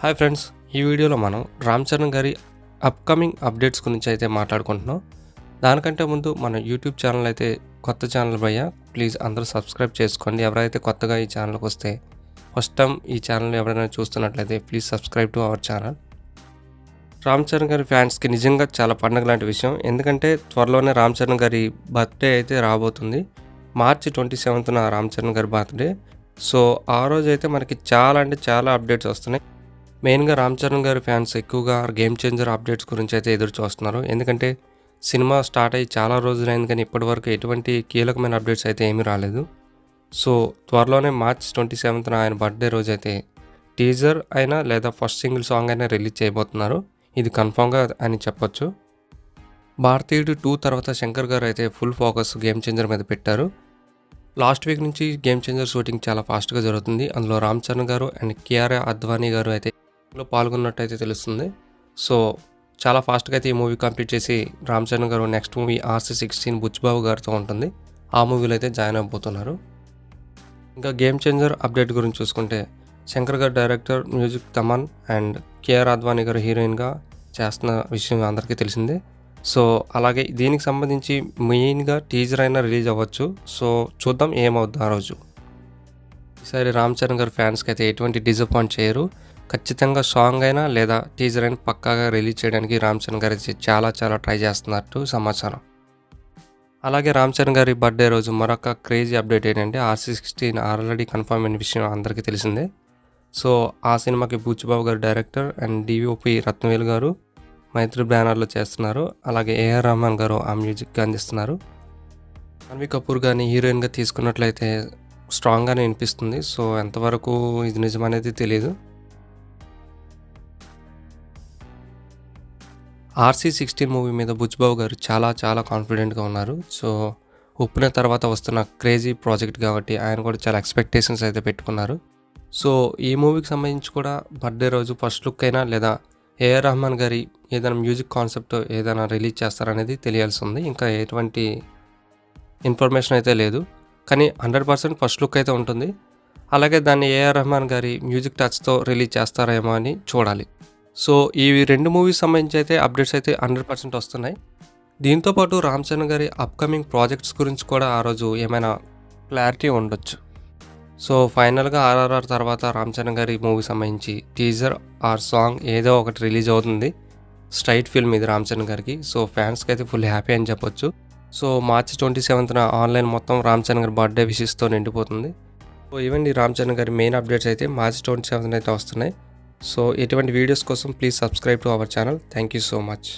Hi friends, ఈ వీడియోలో మనం రామ్ చరణ్ గారి అప్కమింగ్ అప్డేట్స్ గురించి అయితే మాట్లాడుకుంటున్నాం. దానికంటే ముందు మన యూట్యూబ్ ఛానల్ అయితే కొత్త ఛానల్ భయ్యా, ప్లీజ్ అందరూ సబ్స్క్రైబ్ చేసుకోండి. ఎవరైతే కొత్తగా ఈ ఛానల్కి వస్తే ఫస్ట్ టైం ఈ ఛానల్ ఎవరైనా చూస్తున్నట్లయితే please subscribe to our channel. Ram Charan గారి ఫ్యాన్స్కి నిజంగా చాలా పండుగ లాంటి విషయం. ఎందుకంటే త్వరలోనే రామ్ చరణ్ గారి బర్త్డే అయితే రాబోతుంది. మార్చి 27న రామ్ చరణ్ గారి బర్త్డే. సో ఆ రోజు అయితే మనకి చాలా అప్డేట్స్ వస్తున్నాయి. మెయిన్గా రామ్ చరణ్ గారి ఫ్యాన్స్ ఎక్కువగా గేమ్ చేంజర్ అప్డేట్స్ గురించి అయితే ఎదురు చూస్తున్నారు. ఎందుకంటే సినిమా స్టార్ట్ అయ్యి చాలా రోజులైంది, కానీ ఇప్పటివరకు ఎటువంటి కీలకమైన అప్డేట్స్ అయితే ఏమీ రాలేదు. సో త్వరలోనే మార్చ్ 27న ఆయన బర్త్డే రోజు అయితే టీజర్ అయినా లేదా ఫస్ట్ సింగిల్ సాంగ్ అయినా రిలీజ్ చేయబోతున్నారు. ఇది కన్ఫామ్గా అని చెప్పొచ్చు. భారతీయుడు 2 తర్వాత శంకర్ గారు అయితే ఫుల్ ఫోకస్ గేమ్ చేంజర్ మీద పెట్టారు. లాస్ట్ వీక్ నుంచి గేమ్ చేంజర్ షూటింగ్ చాలా ఫాస్ట్గా జరుగుతుంది. అందులో రామ్ చరణ్ గారు అండ్ కియారా అద్వానీ గారు అయితే పాల్గొన్నట్టయితే తెలుస్తుంది. సో చాలా ఫాస్ట్గా అయితే ఈ మూవీ కంప్లీట్ చేసి రామ్ చరణ్ గారు నెక్స్ట్ మూవీ RC16 బుచ్చిబాబు గారితో ఉంటుంది. ఆ మూవీలో అయితే జాయిన్ అవబోతున్నారు. ఇంకా గేమ్ చేంజర్ అప్డేట్ గురించి చూసుకుంటే శంకర్ గారు director, music Thaman and Kiara Advani గారు హీరోయిన్గా చేస్తున్న విషయం అందరికీ తెలిసిందే. సో అలాగే దీనికి సంబంధించి మెయిన్గా టీజర్ అయినా రిలీజ్ అవ్వచ్చు. సో చూద్దాం ఏమవుద్దు ఆ రోజు. ఈసారి రామ్ చరణ్ గారు ఫ్యాన్స్కి అయితే ఎటువంటి డిసప్పాయింట్ చేయరు. ఖచ్చితంగా సాంగ్ అయినా లేదా టీజర్ అయినా పక్కాగా రిలీజ్ చేయడానికి రామ్ చరణ్ గారు చాలా ట్రై చేస్తున్నట్టు సమాచారం. అలాగే రామ్ చరణ్ గారి బర్త్డే రోజు మరొక క్రేజీ అప్డేట్ ఏంటంటే RC16 ఆల్రెడీ కన్ఫర్మ్ అయిన విషయం అందరికీ తెలిసిందే. సో ఆ సినిమాకి బుచ్చిబాబు గారు డైరెక్టర్ అండ్ DOP రత్నవేలు గారు మైత్రి బ్యానర్లో చేస్తున్నారు. అలాగే AR రెహమాన్ గారు ఆ మ్యూజిక్ అందిస్తున్నారు. రణబీర్ కపూర్ గారిని హీరోయిన్గా తీసుకున్నట్లయితే స్ట్రాంగ్గానే వినిపిస్తుంది. సో ఎంతవరకు ఇది నిజమనేది తెలియదు. RC16 మూవీ మీద బుచ్చిబాబు గారు చాలా కాన్ఫిడెంట్గా ఉన్నారు. సో ఉప్పిన తర్వాత వస్తున్న క్రేజీ ప్రాజెక్ట్ కాబట్టి ఆయన కూడా చాలా ఎక్స్పెక్టేషన్స్ అయితే పెట్టుకున్నారు. సో ఈ మూవీకి సంబంధించి కూడా బర్త్డే రోజు ఫస్ట్ లుక్ అయినా లేదా AR రెహమాన్ గారి ఏదైనా మ్యూజిక్ కాన్సెప్ట్ ఏదైనా రిలీజ్ చేస్తారనేది తెలియాల్సి ఉంది. ఇంకా ఎటువంటి ఇన్ఫర్మేషన్ అయితే లేదు, కానీ 100% ఫస్ట్ లుక్ అయితే ఉంటుంది. అలాగే దాన్ని AR రెహమాన్ గారి మ్యూజిక్ టచ్తో రిలీజ్ చేస్తారేమో అని చూడాలి. సో ఈ 2 మూవీస్ సంబంధించి అయితే అప్డేట్స్ అయితే 100% వస్తున్నాయి. దీంతోపాటు రామ్ చరణ్ గారి అప్కమింగ్ ప్రాజెక్ట్స్ గురించి కూడా ఆ రోజు ఏమైనా క్లారిటీ ఉండొచ్చు. సో ఫైనల్గా RRR తర్వాత రామ్ చరణ్ గారి మూవీ సంబంధించి టీజర్ ఆర్ సాంగ్ ఏదో ఒకటి రిలీజ్ అవుతుంది. స్ట్రైట్ ఫిల్మ్ ఇది రామ్ చరణ్ గారికి. సో ఫ్యాన్స్కి అయితే ఫుల్ హ్యాపీ అని చెప్పొచ్చు. సో మార్చి 27న ఆన్లైన్ మొత్తం రామ్ చరణ్ గారి బర్త్డే విషెస్తో నిండిపోతుంది. సో ఇవన్నీ రామ్ చరణ్ గారి మెయిన్ అప్డేట్స్ అయితే మార్చి 27న అయితే వస్తున్నాయి. సో ఇటువంటి వీడియోస్ కోసం please subscribe to our channel. Thank you so much.